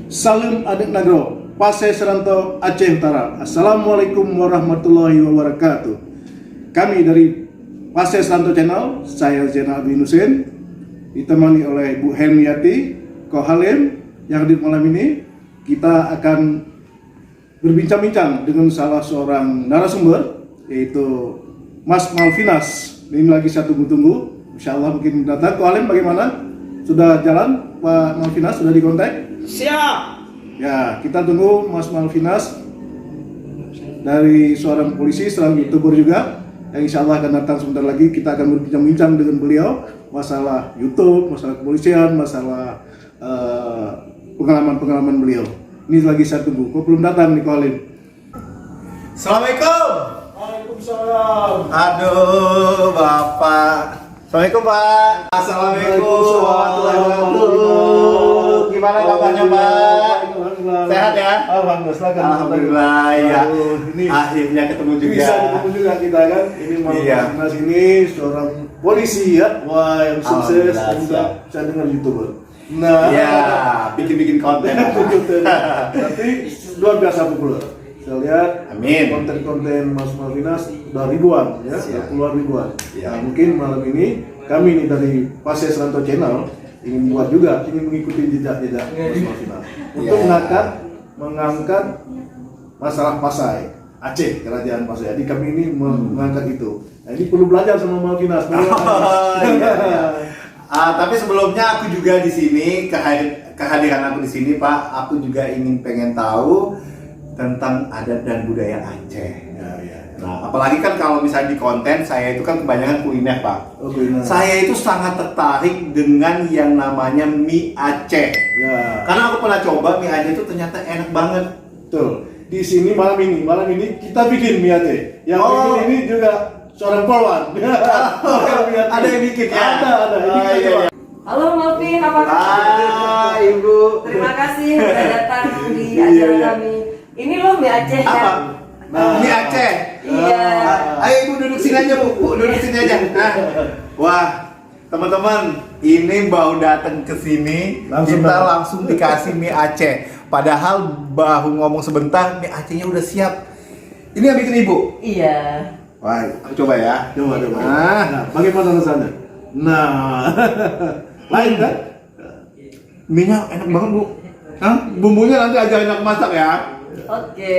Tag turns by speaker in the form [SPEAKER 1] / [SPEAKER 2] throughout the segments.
[SPEAKER 1] Salim Adik Nagro, Pasai Seranto, Aceh Utara. Assalamualaikum warahmatullahi wabarakatuh. Kami dari Pasai Seranto Channel, saya Zainal Abidin Hussein, ditemani oleh Bu Helmiati, Ko Halim, yang hadir malam ini. Kita akan berbincang-bincang dengan salah seorang narasumber, yaitu Mas Malvinas. Ini lagi saya tunggu-tunggu, insya Allah mungkin datang. Ko Halim bagaimana? Sudah jalan Pak Malvinas, sudah dikontak?
[SPEAKER 2] Siap.
[SPEAKER 1] Ya, kita tunggu Mas Malvinas dari seorang polisi, seorang YouTuber juga, yang insya Allah akan datang sebentar lagi. Kita akan berbincang-bincang dengan beliau masalah YouTube, masalah kepolisian, masalah pengalaman-pengalaman beliau. Ini lagi saya tunggu. Kok belum datang nih, Ko Halim?
[SPEAKER 2] Assalamualaikum.
[SPEAKER 1] Waalaikumsalam.
[SPEAKER 2] Aduh, Bapak. Assalamualaikum, Pak. Assalamualaikum warahmatullahi wabarakatuh. Gimana kabarnya, Pak? Sehat ya? Alhamdulillah, ya.
[SPEAKER 1] Ini
[SPEAKER 2] akhirnya ketemu juga.
[SPEAKER 1] bisa ketemu juga kita kan. Ini Malvinas ini seorang polisi ya. Wah, yang sukses dan juga saya dengar YouTuber. Nah,
[SPEAKER 2] ya, bikin-bikin konten.
[SPEAKER 1] Tapi luar biasa populer. Saya lihat
[SPEAKER 2] Amin.
[SPEAKER 1] konten-konten Mas Malvinas udah ribuan ya, udah keluar ribuan.
[SPEAKER 2] Ya.
[SPEAKER 1] Nah, mungkin malam ini kami nih dari Pasai Seranto Channel ingin buat juga, ingin mengikuti jejak-jejak Mas Malvinas untuk mengangkat masalah Pasai, Aceh, kerajaan Pasai. Jadi kami ini mengangkat itu. Nah, ini perlu belajar sama Malvinas.
[SPEAKER 2] Tapi sebelumnya aku juga di sini, kehadiran aku di sini, Pak, aku juga pengen tahu tentang adat dan budaya Aceh.
[SPEAKER 1] Ya.
[SPEAKER 2] Nah, apalagi kan kalau misalnya di konten saya itu kan kebanyakan kuliner, Pak.
[SPEAKER 1] Oh, kuliner.
[SPEAKER 2] Saya itu sangat tertarik dengan yang namanya mie Aceh.
[SPEAKER 1] Ya.
[SPEAKER 2] Karena aku pernah coba mie Aceh itu ternyata enak banget.
[SPEAKER 1] Betul. Di sini malam ini kita bikin mie Aceh. Yang bikin ini juga seorang polwan.
[SPEAKER 2] Ada yang bikin ya?
[SPEAKER 1] Ada. Ini kita coba.
[SPEAKER 3] Halo Malvin, apa kabar?
[SPEAKER 2] Ibu.
[SPEAKER 3] Terima kasih sudah datang di acara kami. Ini loh mie Aceh
[SPEAKER 2] Apa?
[SPEAKER 3] kan?
[SPEAKER 2] Mie Aceh.
[SPEAKER 3] Iya.
[SPEAKER 2] Ayo Ibu duduk sini aja, Bu. Duduk sini aja. Nah. Wah, teman-teman, ini baru datang ke sini, kita langsung dikasih mie Aceh. Padahal baru ngomong sebentar, mie Acehnya udah siap. Ini yang bikin Ibu?
[SPEAKER 3] Iya.
[SPEAKER 2] Wah, aku coba ya.
[SPEAKER 1] Coba.
[SPEAKER 2] Nah,
[SPEAKER 1] Nah, bagaimana rasanya? Nah, lain kan?
[SPEAKER 2] mie-nya enak banget, Bu. Hah? Bumbunya nanti aja enak masak ya.
[SPEAKER 3] Oke.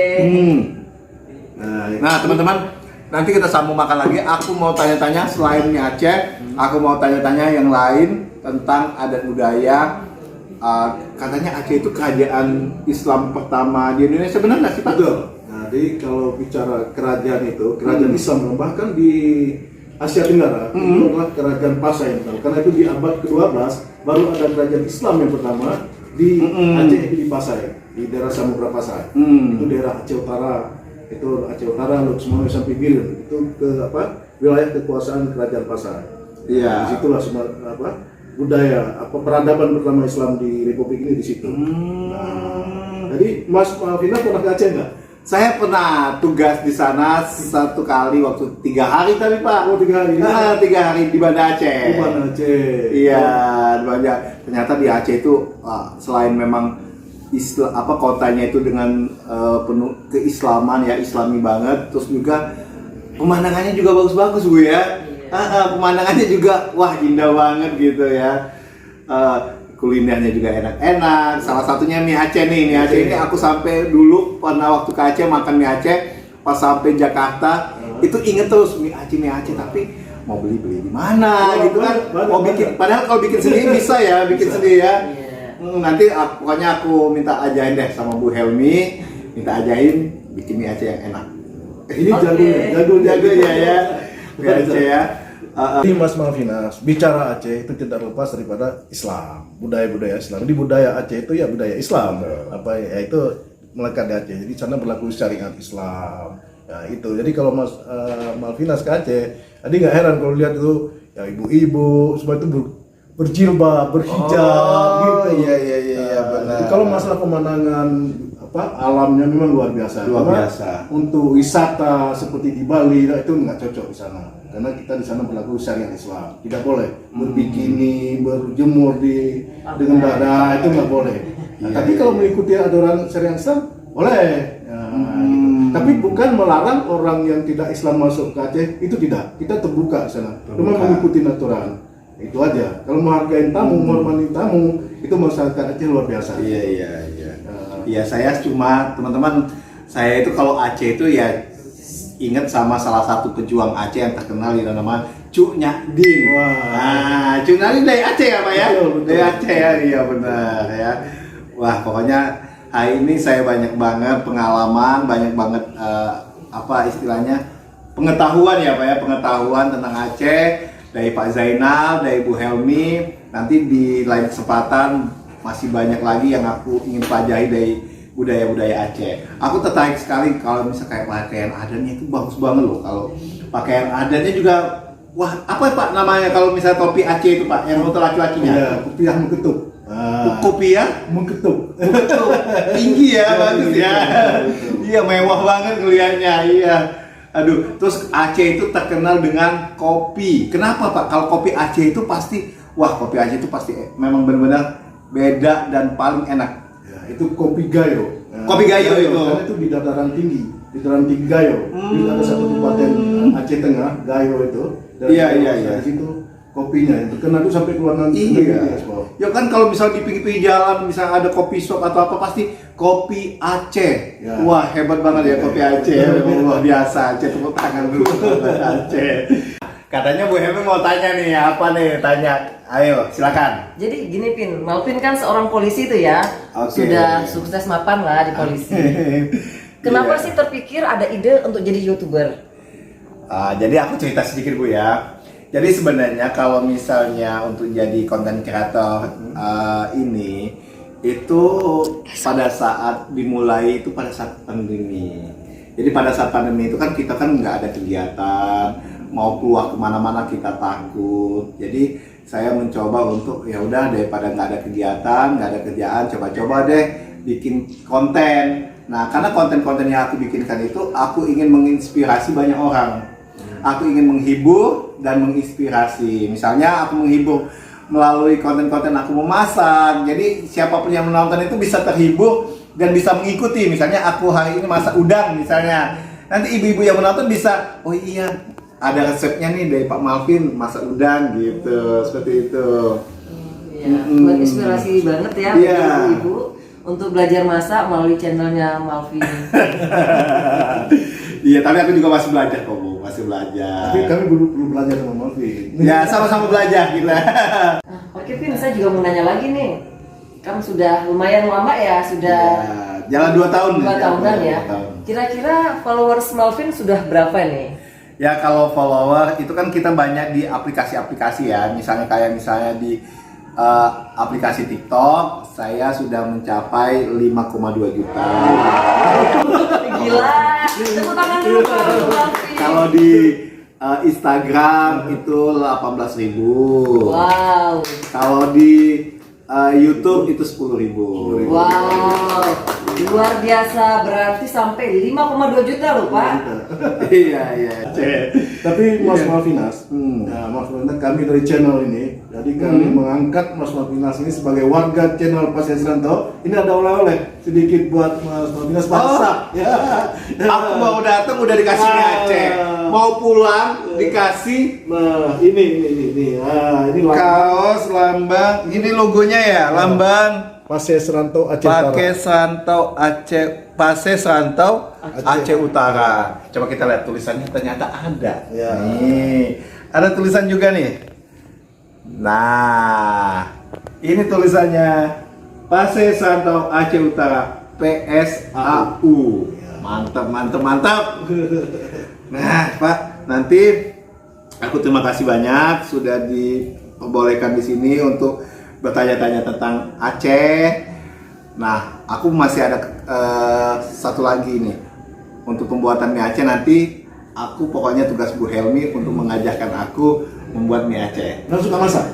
[SPEAKER 2] Nah, teman-teman, nanti kita sambung makan lagi. Aku mau tanya-tanya selain mie Aceh, aku mau tanya-tanya yang lain tentang adat budaya. Katanya Aceh itu kerajaan Islam pertama di Indonesia, benar nggak sih, Pak?
[SPEAKER 1] Betul. Nah, jadi kalau bicara kerajaan itu, kerajaan Islam bahkan di Asia Tenggara itu adalah kerajaan Pasai yang pertama. Karena itu di abad ke-12 baru ada kerajaan Islam yang pertama di Aceh, di Pasai, di daerah Samudra Pasai. Itu daerah Aceh Utara. Itu Aceh Utara, Lutsumawe sampai Biren. Itu wilayah kekuasaan kerajaan Pasai.
[SPEAKER 2] Iya.
[SPEAKER 1] Di situlah semua budaya peradaban pertama Islam di Republik ini di situ. Nah, jadi Mas Malvinas pernah ke Aceh nggak?
[SPEAKER 2] Saya pernah tugas di sana satu kali waktu 3 hari tadi, Pak.
[SPEAKER 1] Oh, 3 hari.
[SPEAKER 2] 3 hari di Banda Aceh.
[SPEAKER 1] Di Banda Aceh.
[SPEAKER 2] Iya, banyak. Ternyata di Aceh itu selain memang kotanya itu dengan penuh keislaman ya, Islami banget, terus juga pemandangannya juga bagus-bagus, Bu ya. Pemandangannya juga wah indah banget gitu ya. Kulinernya juga enak-enak. Salah satunya mie Aceh nih. Mie Aceh ini aku sampai dulu pernah waktu ke Aceh makan mie Aceh, pas sampai Jakarta itu inget terus mie Aceh, tapi mau beli di mana gitu kan. Mau bikin, padahal kalau bikin sendiri bisa ya, sendiri ya. Nanti pokoknya aku minta ajain deh sama Bu Helmi, minta ajain bikin mie Aceh yang enak.
[SPEAKER 1] Ini jagonya ya.
[SPEAKER 2] Mie Aceh ya.
[SPEAKER 1] Ini Mas Malvinas, bicara Aceh itu tidak lepas daripada Islam, budaya Islam. Di budaya Aceh itu ya budaya Islam, itu melekat di Aceh. Jadi sana berlaku syariat Islam. Ya itu. Jadi kalau Mas Malvinas ke Aceh, tadi nggak heran kalau lihat itu ya ibu-ibu semua itu berjilbab, berhijab, gitu.
[SPEAKER 2] Iya, benar.
[SPEAKER 1] Kalau masalah pemandangan alamnya memang luar biasa.
[SPEAKER 2] Luar
[SPEAKER 1] Karena
[SPEAKER 2] biasa.
[SPEAKER 1] Untuk wisata seperti di Bali itu nggak cocok di sana. Karena kita di sana berlaku syariat Islam. Tidak boleh berbikini, berjemur dengan dada, itu nggak boleh. Nah, tapi kalau mengikuti aturan syariat Islam boleh. Nah, gitu. Tapi bukan melarang orang yang tidak Islam masuk ke Aceh, itu tidak. Kita terbuka di sana. Cuma mengikuti aturan. Itu aja. Kalau menghargai tamu, menghormati tamu, itu masyarakat Aceh luar biasa.
[SPEAKER 2] Iya. Iya, saya cuma teman-teman, saya itu kalau Aceh itu ya ingat sama salah satu pejuang Aceh yang terkenal yang nama Cuk Nyadin.
[SPEAKER 1] Wah.
[SPEAKER 2] Nah, Cuk Nyadin dari Aceh ya Pak ya?
[SPEAKER 1] Betul.
[SPEAKER 2] Dari Aceh ya, iya benar ya. Wah, pokoknya hari ini saya banyak banget pengalaman, banyak banget istilahnya pengetahuan ya Pak ya, pengetahuan tentang Aceh dari Pak Zainal, dari Bu Helmi. Nanti di lain kesempatan masih banyak lagi yang aku ingin pelajari dari budaya-budaya Aceh. Aku tertarik sekali kalau misalnya kayak pakaian adatnya itu bagus banget loh. Kalau pakaian adatnya juga, wah apa ya Pak namanya kalau misalnya topi Aceh itu Pak, yang untuk laki-lakinya?
[SPEAKER 1] Iya, kopiah mengketup.
[SPEAKER 2] Kopi ya?
[SPEAKER 1] Mengketup.
[SPEAKER 2] Tinggi ya,
[SPEAKER 1] Iya,
[SPEAKER 2] bagus ya. Iya, mewah banget kelihatannya. Iya. Aduh, terus Aceh itu terkenal dengan kopi. Kenapa Pak? Kalau kopi Aceh itu pasti, kopi Aceh itu pasti memang benar-benar beda dan paling enak.
[SPEAKER 1] Ya, itu kopi gayo. Nah,
[SPEAKER 2] Kopi gayo itu.
[SPEAKER 1] Karena itu di dataran tinggi, di dataran tinggi gayo. Di ada satu kabupaten Aceh Tengah, gayo itu. Dan
[SPEAKER 2] Iya.
[SPEAKER 1] Di situ kopinya yang terkenal itu sampai keluar nanti.
[SPEAKER 2] Iya. Ya kan kalau misalnya di pinggir-pinggir jalan misalnya ada kopi shop atau apa pasti kopi Aceh.
[SPEAKER 1] Ya.
[SPEAKER 2] Wah, hebat banget ya kopi Aceh. Luar biasa Aceh, tepuk tangan dulu buat Aceh. Katanya Bu Hemi mau tanya nih, apa nih? Tanya. Ayo, silakan.
[SPEAKER 3] Jadi gini Pin, Malvin kan seorang polisi tuh ya.
[SPEAKER 2] Oke.
[SPEAKER 3] Sudah sukses mapan lah di polisi. Kenapa
[SPEAKER 2] Iya.
[SPEAKER 3] sih terpikir ada ide untuk jadi YouTuber?
[SPEAKER 2] Jadi aku cerita sedikit Bu ya. Jadi sebenarnya kalau misalnya untuk jadi konten kreator ini itu pada saat dimulai itu pada saat pandemi. Jadi pada saat pandemi itu kan kita kan nggak ada kegiatan, mau keluar kemana-mana kita takut. Jadi saya mencoba untuk ya udah daripada nggak ada kegiatan, nggak ada kerjaan, coba-coba deh bikin konten. Nah karena konten-konten yang aku bikinkan itu aku ingin menginspirasi banyak orang. Aku ingin menghibur dan menginspirasi. Misalnya aku menghibur melalui konten-konten aku memasak. Jadi siapapun yang menonton itu bisa terhibur dan bisa mengikuti. Misalnya aku hari ini masak udang misalnya. Nanti ibu-ibu yang menonton bisa, oh iya ada resepnya nih dari Pak Malvin masak udang gitu. Seperti itu.
[SPEAKER 3] Ya, buat inspirasi banget ya
[SPEAKER 2] Iya.
[SPEAKER 3] bagi ibu-ibu untuk belajar masak melalui channelnya Malvin.
[SPEAKER 2] Iya, tapi aku juga masih belajar kok Bu, masih belajar.
[SPEAKER 1] Tapi kami belum belajar sama Malvin.
[SPEAKER 2] Ya sama-sama belajar kita.
[SPEAKER 3] Oke Pin, saya juga mau nanya lagi nih. Kamu sudah lumayan lama ya, sudah
[SPEAKER 2] Ya, jalan 2 tahun.
[SPEAKER 3] 2 tahunan ya.
[SPEAKER 2] 2 tahun.
[SPEAKER 3] Kira-kira followers Malvin sudah berapa nih?
[SPEAKER 2] Ya kalau follower itu kan kita banyak di aplikasi-aplikasi ya. Misalnya di aplikasi TikTok, saya sudah mencapai 5,2 juta.
[SPEAKER 3] Gila, tepuk tangan dulu Pak Malvin.
[SPEAKER 2] Kalau di Instagram itu 18.000.
[SPEAKER 3] Wow,
[SPEAKER 2] Kalau di YouTube itu 10.000.
[SPEAKER 3] wow, luar biasa, berarti sampai 5,2 juta loh Pak.
[SPEAKER 2] Iya.
[SPEAKER 1] Tapi Mas
[SPEAKER 2] Iya.
[SPEAKER 1] Malvinas, Mas Malvinas kami dari channel ini, jadi kami mengangkat Mas Malvinas ini sebagai warga channel Pasir Seranto. Ini ada oleh-oleh sedikit buat Mas Malvinas masak. Ya.
[SPEAKER 2] Aku mau datang udah dikasih mie Aceh. Mau pulang dikasih
[SPEAKER 1] Nah, ini. Ini
[SPEAKER 2] kaos lambang. Ini logonya ya, lambang
[SPEAKER 1] Pasir Seranto Aceh Utara.
[SPEAKER 2] Pakai Serantau Aceh, Pasir Serantau Aceh Utara. Coba kita lihat tulisannya, ternyata ada.
[SPEAKER 1] Ya.
[SPEAKER 2] Nih, ada tulisan juga nih. Nah, ini tulisannya Pasir Serantau Aceh Utara PSAU. Mantap. Nah, Pak, nanti aku terima kasih banyak sudah diperbolehkan di sini untuk bertanya-tanya tentang Aceh. Nah, aku masih ada satu lagi nih untuk pembuatan mie Aceh nanti. Aku pokoknya tugas Bu Helmi untuk mengajarkan aku membuat mie Aceh.
[SPEAKER 1] Nggak suka masak?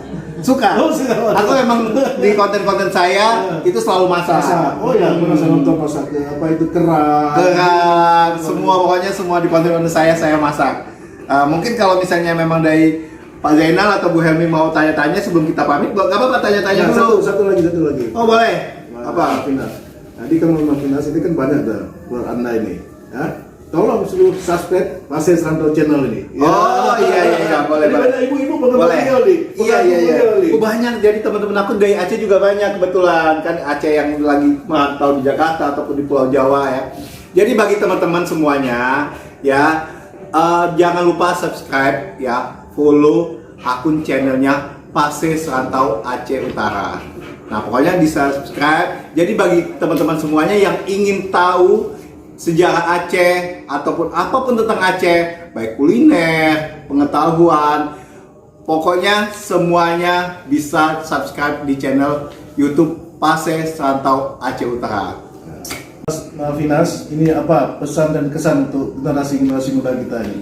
[SPEAKER 2] Suka.
[SPEAKER 1] Oh, suka masak.
[SPEAKER 2] Aku emang di konten-konten saya itu selalu masak.
[SPEAKER 1] Oh ya, pernah saya nonton masak apa itu kerang.
[SPEAKER 2] Kerang, semua pokoknya semua di konten-konten saya masak. Mungkin kalau misalnya memang dari Pak Zainal atau Bu Helmi mau tanya-tanya sebelum kita pamit, nggak apa-apa tanya-tanya
[SPEAKER 1] Ya,
[SPEAKER 2] dulu.
[SPEAKER 1] satu lagi.
[SPEAKER 2] Oh boleh.
[SPEAKER 1] Apa? Finas. Jadi kalau Mas Finas ini kan banyak dah buat Anda ini. Ya. Tolong seluruh subscribe Pasir Rantau channel ini.
[SPEAKER 2] Oh iya boleh.
[SPEAKER 1] Banyak ibu-ibu
[SPEAKER 2] Boleh.
[SPEAKER 1] Iya.
[SPEAKER 2] Oh, banyak. Jadi teman-teman aku dari Aceh juga banyak kebetulan kan Aceh yang lagi merantau di Jakarta ataupun di Pulau Jawa ya. Jadi bagi teman-teman semuanya ya jangan lupa subscribe ya, follow akun channelnya Pasir Rantau Aceh Utara. Nah pokoknya bisa subscribe. Jadi bagi teman-teman semuanya yang ingin tahu sejarah Aceh ataupun apapun tentang Aceh, baik kuliner, pengetahuan, pokoknya semuanya bisa subscribe di channel YouTube Pasir Rantau Aceh Utara.
[SPEAKER 1] Mas Finas, ini apa pesan dan kesan untuk generasi muda kita ini?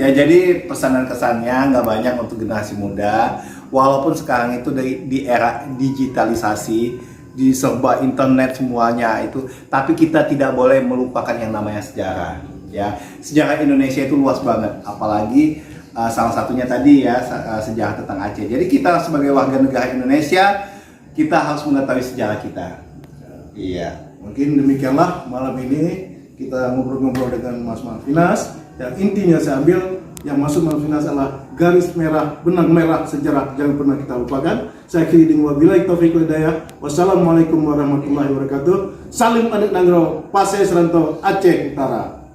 [SPEAKER 2] Ya jadi pesan dan kesannya nggak banyak untuk generasi muda, walaupun sekarang itu di era digitalisasi, di serba internet semuanya itu, tapi kita tidak boleh melupakan yang namanya sejarah. Ya, sejarah Indonesia itu luas banget, apalagi salah satunya tadi ya sejarah tentang Aceh. Jadi kita sebagai warga negara Indonesia, kita harus mengetahui sejarah kita. Iya.
[SPEAKER 1] Mungkin demikianlah malam ini kita ngobrol-ngobrol dengan Mas Finas. Yang intinya saya ambil yang masuk Mas Finas adalah garis merah, benang merah sejarah, jangan pernah kita lupakan. Saya akhiri dengan wabillahi taufiq wal hidayah. Wassalamualaikum warahmatullahi wabarakatuh. Salim adik Nanggro, Pasir Rantau Aceh Utara.